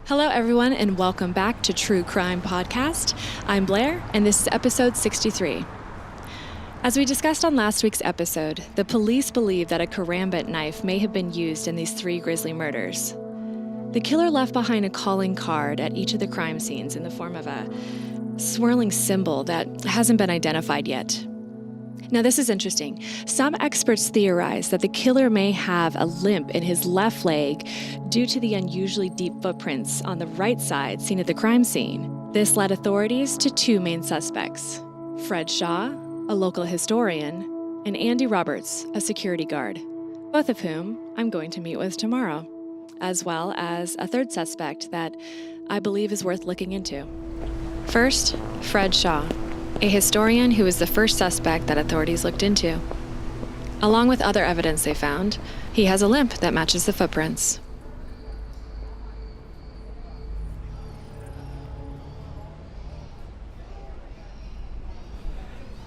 Hello, everyone, and welcome back to True Crime Podcast. I'm Blair, and this is episode 63. As we discussed on last week's episode, the police believe that a karambit knife may have been used in these three grisly murders. The killer left behind a calling card at each of the crime scenes in the form of a swirling symbol that hasn't been identified yet. Now, this is interesting. Some experts theorize that the killer may have a limp in his left leg due to the unusually deep footprints on the right side seen at the crime scene. This led authorities to two main suspects: Fred Shaw, a local historian, and Andy Roberts, a security guard, both of whom I'm going to meet with tomorrow, as well as a third suspect that I believe is worth looking into. First, Fred Shaw, a historian who was the first suspect that authorities looked into. Along with other evidence they found, he has a limp that matches the footprints.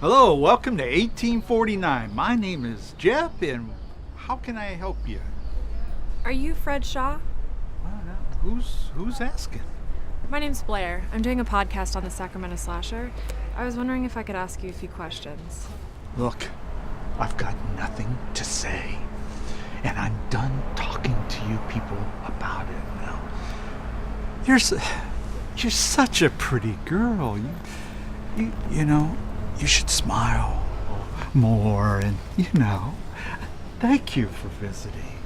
Hello, welcome to 1849. My name is Jeff, and how can I help you? Are you Fred Shaw? Who's asking? My name's Blair. I'm doing a podcast on the Sacramento Slasher. I was wondering if I could ask you a few questions. Look, I've got nothing to say, and I'm done talking to you people about it now. You're such a pretty girl. You know, you should smile more, and thank you for visiting,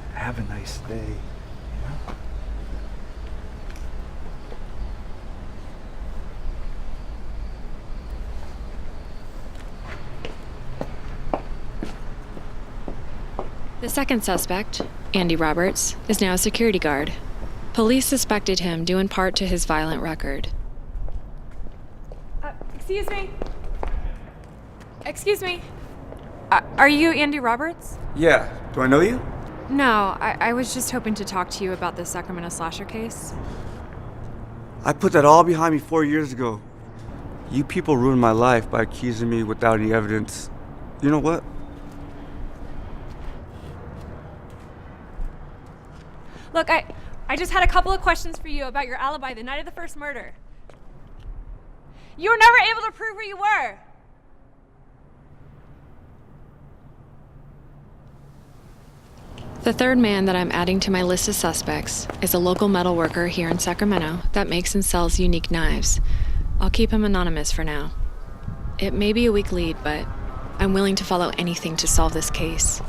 and have a nice day. The second suspect, Andy Roberts, is now a security guard. Police suspected him due in part to his violent record. Excuse me. Excuse me. Are you Andy Roberts? Yeah. Do I know you? No, I was just hoping to talk to you about the Sacramento Slasher case. I put that all behind me 4 years ago. You people ruined my life by accusing me without any evidence. You know what? Look, I just had a couple of questions for you about your alibi the night of the first murder. You were never able to prove where you were. The third man that I'm adding to my list of suspects is a local metal worker here in Sacramento that makes and sells unique knives. I'll keep him anonymous for now. It may be a weak lead, but I'm willing to follow anything to solve this case.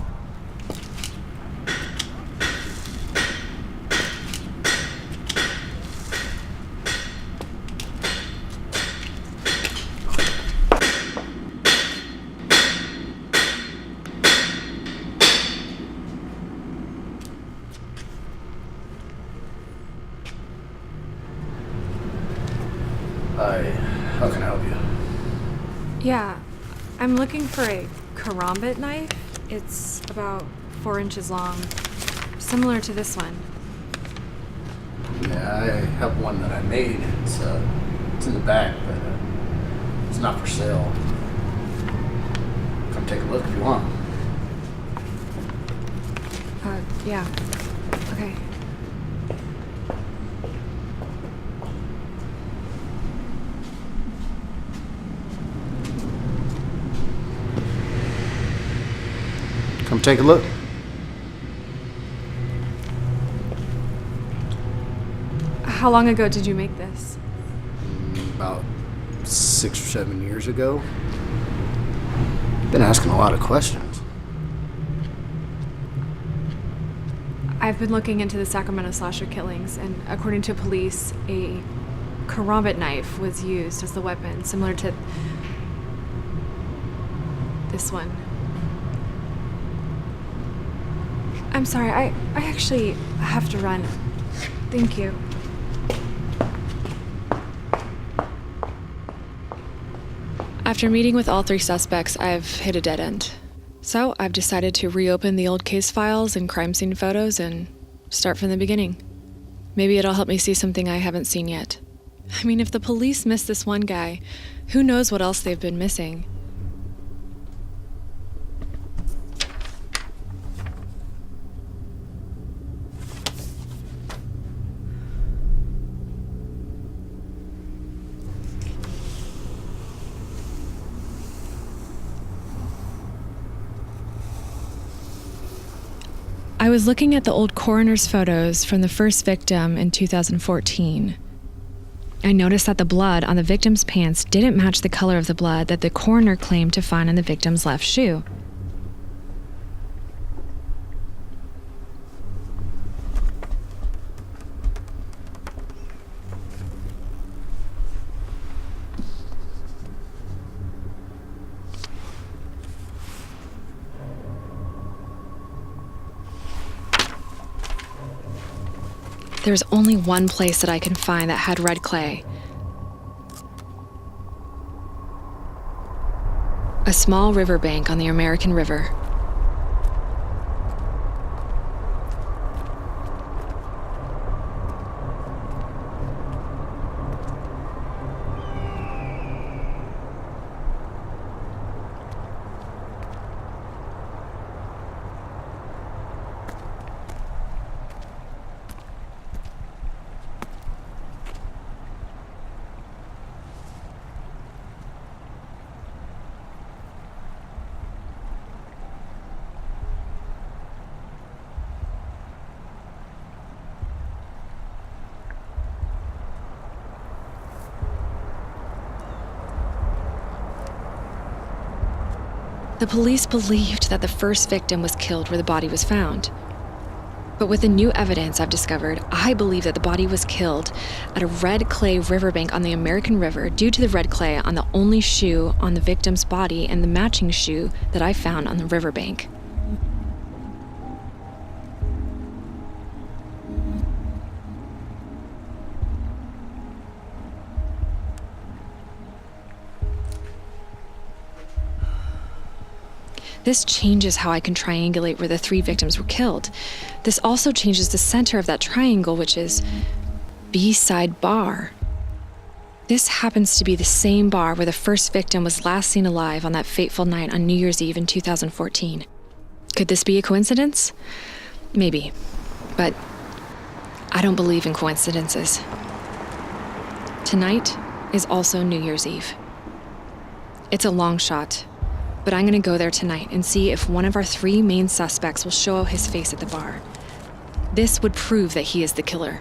How can I help you? Yeah, I'm looking for a karambit knife. It's about 4 inches long, similar to this one. Yeah, I have one that I made. It's in the back, but it's not for sale. Come take a look if you want. Yeah. Okay. Come take a look. How long ago did you make this? About 6 or 7 years ago. Been asking a lot of questions. I've been looking into the Sacramento Slasher killings, and according to police, a karambit knife was used as the weapon, similar to this one. I'm sorry, I actually have to run. Thank you. After meeting with all three suspects, I've hit a dead end. So I've decided to reopen the old case files and crime scene photos and start from the beginning. Maybe it'll help me see something I haven't seen yet. I mean, if the police missed this one guy, who knows what else they've been missing? I was looking at the old coroner's photos from the first victim in 2014. I noticed that the blood on the victim's pants didn't match the color of the blood that the coroner claimed to find on the victim's left shoe. There's only one place that I can find that had red clay. A small riverbank on the American River. The police believed that the first victim was killed where the body was found. But with the new evidence I've discovered, I believe that the body was killed at a red clay riverbank on the American River due to the red clay on the only shoe on the victim's body and the matching shoe that I found on the riverbank. This changes how I can triangulate where the three victims were killed. This also changes the center of that triangle, which is B-side bar. This happens to be the same bar where the first victim was last seen alive on that fateful night on New Year's Eve in 2014. Could this be a coincidence? Maybe, but I don't believe in coincidences. Tonight is also New Year's Eve. It's a long shot, but I'm going to go there tonight and see if one of our three main suspects will show his face at the bar. This would prove that he is the killer.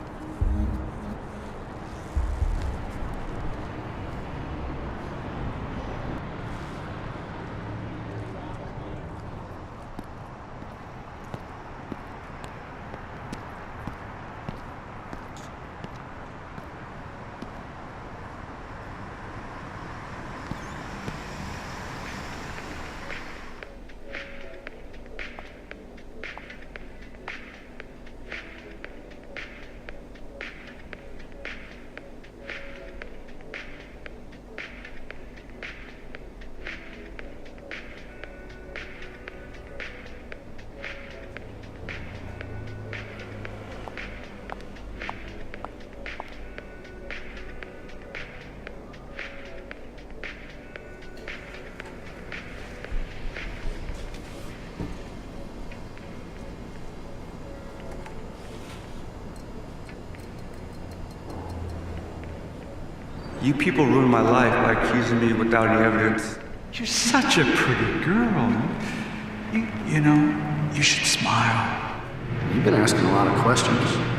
You people ruined my life by accusing me without any evidence. You're such a pretty girl. You know, you should smile. You've been asking a lot of questions.